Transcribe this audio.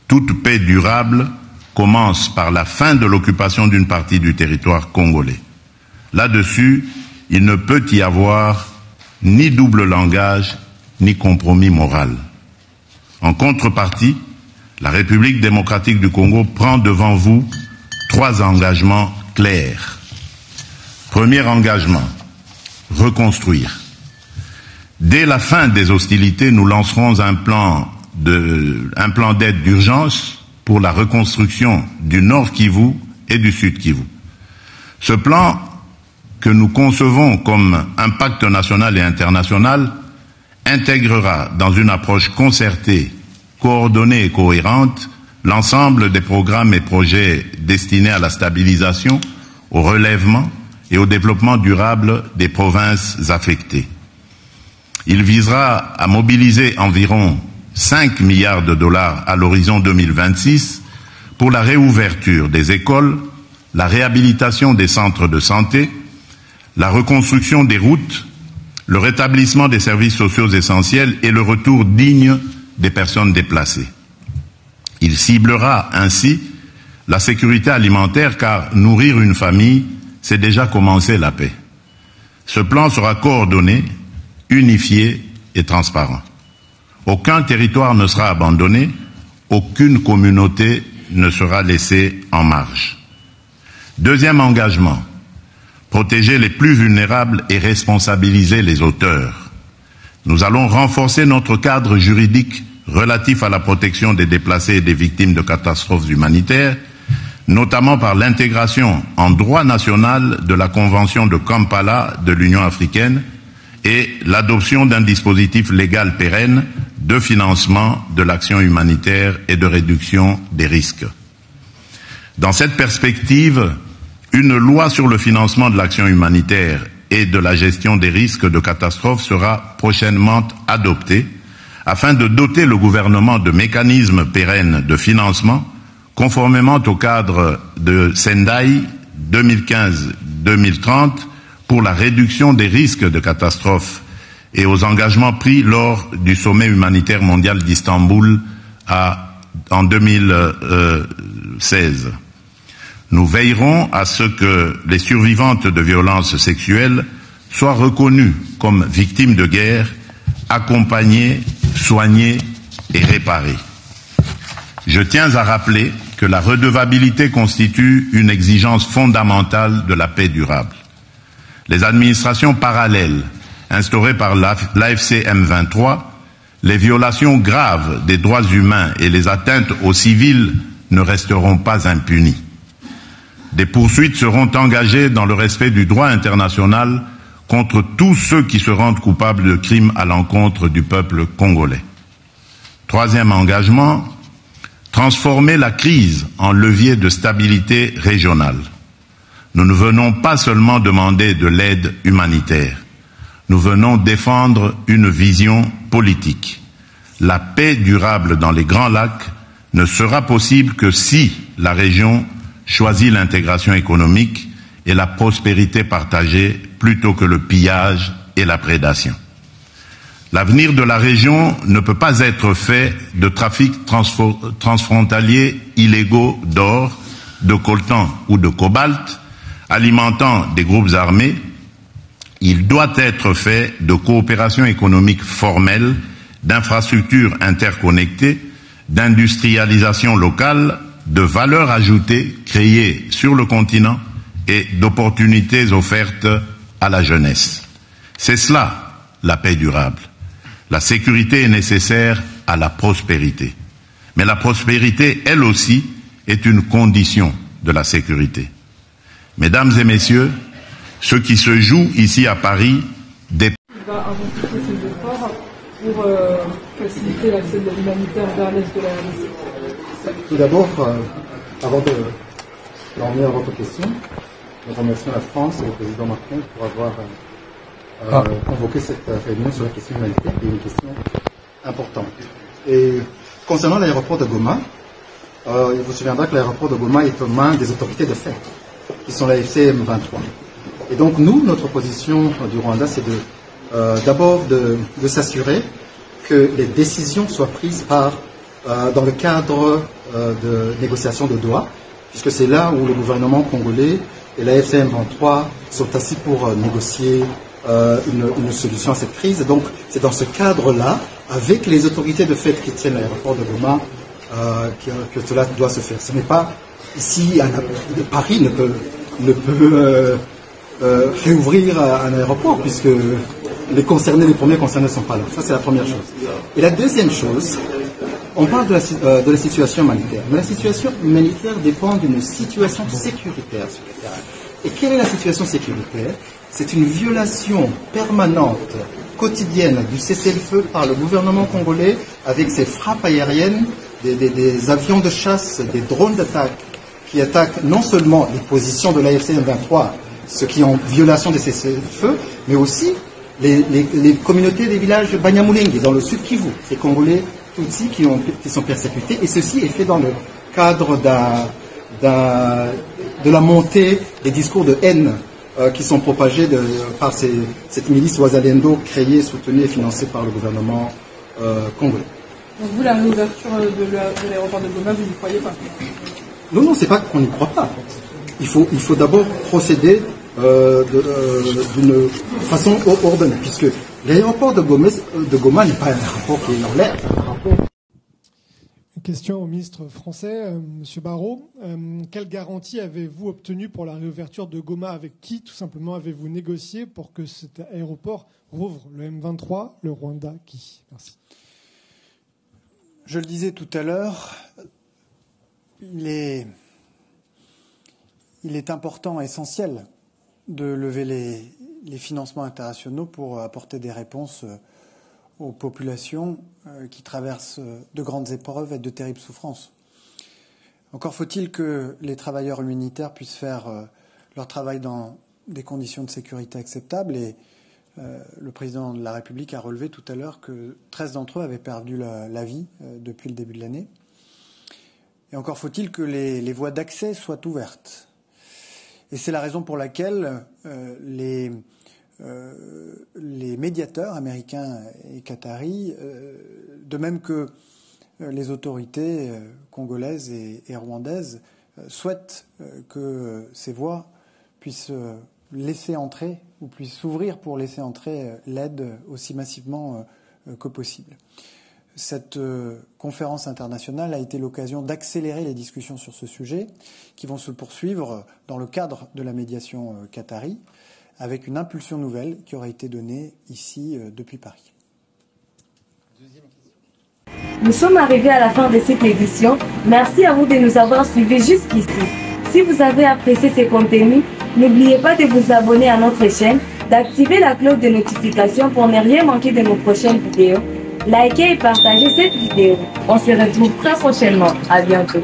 Toute paix durable commence par la fin de l'occupation d'une partie du territoire congolais. Là-dessus, il ne peut y avoir ni double langage, ni compromis moral. En contrepartie, la République démocratique du Congo prend devant vous 3 engagements clairs. Premier engagement, reconstruire. Dès la fin des hostilités, nous lancerons un plan d'aide d'urgence pour la reconstruction du Nord Kivu et du Sud Kivu. Ce plan, que nous concevons comme un pacte national et international, intégrera dans une approche concertée, coordonnée et cohérente l'ensemble des programmes et projets destinés à la stabilisation, au relèvement et au développement durable des provinces affectées. Il visera à mobiliser environ 5 milliards de dollars à l'horizon 2026 pour la réouverture des écoles, la réhabilitation des centres de santé, la reconstruction des routes, le rétablissement des services sociaux essentiels et le retour digne des personnes déplacées. Il ciblera ainsi la sécurité alimentaire car nourrir une famille, c'est déjà commencer la paix. Ce plan sera coordonné, unifié et transparent. Aucun territoire ne sera abandonné, aucune communauté ne sera laissée en marge. Deuxième engagement, protéger les plus vulnérables et responsabiliser les auteurs. Nous allons renforcer notre cadre juridique relatif à la protection des déplacés et des victimes de catastrophes humanitaires, notamment par l'intégration en droit national de la Convention de Kampala de l'Union africaine et l'adoption d'un dispositif légal pérenne de financement de l'action humanitaire et de réduction des risques. Dans cette perspective, une loi sur le financement de l'action humanitaire et de la gestion des risques de catastrophe sera prochainement adoptée afin de doter le gouvernement de mécanismes pérennes de financement conformément au cadre de Sendai 2015-2030 pour la réduction des risques de catastrophe et aux engagements pris lors du sommet humanitaire mondial d'Istanbul en 2016. Nous veillerons à ce que les survivantes de violences sexuelles soient reconnues comme victimes de guerre, accompagnées, soignées et réparées. Je tiens à rappeler que la redevabilité constitue une exigence fondamentale de la paix durable. Les administrations parallèles instaurées par l'AFC M23, les violations graves des droits humains et les atteintes aux civils ne resteront pas impunies. Des poursuites seront engagées dans le respect du droit international contre tous ceux qui se rendent coupables de crimes à l'encontre du peuple congolais. Troisième engagement, transformer la crise en levier de stabilité régionale. Nous ne venons pas seulement demander de l'aide humanitaire, nous venons défendre une vision politique. La paix durable dans les Grands Lacs ne sera possible que si la région choisit l'intégration économique et la prospérité partagée plutôt que le pillage et la prédation. L'avenir de la région ne peut pas être fait de trafics transfrontaliers illégaux d'or, de coltan ou de cobalt, alimentant des groupes armés. Il doit être fait de coopération économique formelle, d'infrastructures interconnectées, d'industrialisation locale, de valeur ajoutée créée sur le continent et d'opportunités offertes à la jeunesse. C'est cela, la paix durable. La sécurité est nécessaire à la prospérité. Mais la prospérité, elle aussi, est une condition de la sécurité. Mesdames et messieurs, ce qui se joue ici à Paris dépend. Il va intensifier ses efforts pour faciliter l'accès de l'humanitaire vers l'est de la RDC. Tout d'abord, avant de revenir à votre question, nous remercions la France et le président Macron pour avoir convoqué cette réunion sur la question humanitaire, qui est une question importante. Et concernant l'aéroport de Goma, il vous souviendra que l'aéroport de Goma est aux mains des autorités de fait, qui sont la FC M23. Et donc nous, notre position du Rwanda, c'est d'abord de s'assurer que les décisions soient prises par dans le cadre de négociations de Doha, puisque c'est là où le gouvernement congolais et la FCM23 sont assis pour négocier une solution à cette crise. Donc c'est dans ce cadre-là, avec les autorités de fait qui tiennent l'aéroport de Goma, que cela doit se faire. Ce n'est pas ici, Paris ne peut réouvrir un aéroport, puisque les premiers concernés ne sont pas là. Ça, c'est la première chose. Et la deuxième chose, on parle de la situation humanitaire. Mais la situation humanitaire dépend d'une situation sécuritaire sur le terrain. Et quelle est la situation sécuritaire? C'est une violation permanente, quotidienne, du cessez-le-feu par le gouvernement congolais, avec ses frappes aériennes, des avions de chasse, des drones d'attaque, qui attaquent non seulement les positions de l'AFC M23, ce qui est en violation des cessez-le-feu, mais aussi les communautés des villages Banyamulenge, dans le sud Kivu, ces Congolais Tutsis qui sont persécutés, et ceci est fait dans le cadre de la montée des discours de haine qui sont propagés par cette milice Wazalendo créée, soutenue et financée par le gouvernement congolais. Donc vous, la réouverture de l'aéroport de Goma, vous n'y croyez pas? Non, c'est pas qu'on n'y croit pas. Il faut d'abord procéder d'une façon ordonnée, puisque l'aéroport de Goma n'est pas un aéroport qui est dans l'air. Une question au ministre français, Monsieur Barrot. Quelle garantie avez-vous obtenue pour la réouverture de Goma? Avec qui, tout simplement, avez-vous négocié pour que cet aéroport rouvre? Le M23, le Rwanda, qui? Merci. Je le disais tout à l'heure, il est important, essentiel, de lever les financements internationaux pour apporter des réponses aux populations qui traversent de grandes épreuves et de terribles souffrances. Encore faut-il que les travailleurs humanitaires puissent faire leur travail dans des conditions de sécurité acceptables, et le président de la République a relevé tout à l'heure que 13 d'entre eux avaient perdu la vie depuis le début de l'année. Et encore faut-il que les voies d'accès soient ouvertes. Et c'est la raison pour laquelle les médiateurs américains et qataris, de même que les autorités congolaises et rwandaises, souhaitent que ces voies puissent laisser entrer ou puissent s'ouvrir pour laisser entrer l'aide aussi massivement que possible. Cette conférence internationale a été l'occasion d'accélérer les discussions sur ce sujet, qui vont se poursuivre dans le cadre de la médiation qatari, avec une impulsion nouvelle qui aura été donnée ici depuis Paris. Nous sommes arrivés à la fin de cette édition. Merci à vous de nous avoir suivis jusqu'ici. Si vous avez apprécié ces contenus, n'oubliez pas de vous abonner à notre chaîne, d'activer la cloche de notification pour ne rien manquer de nos prochaines vidéos. Likez et partagez cette vidéo. On se retrouve très prochainement. À bientôt.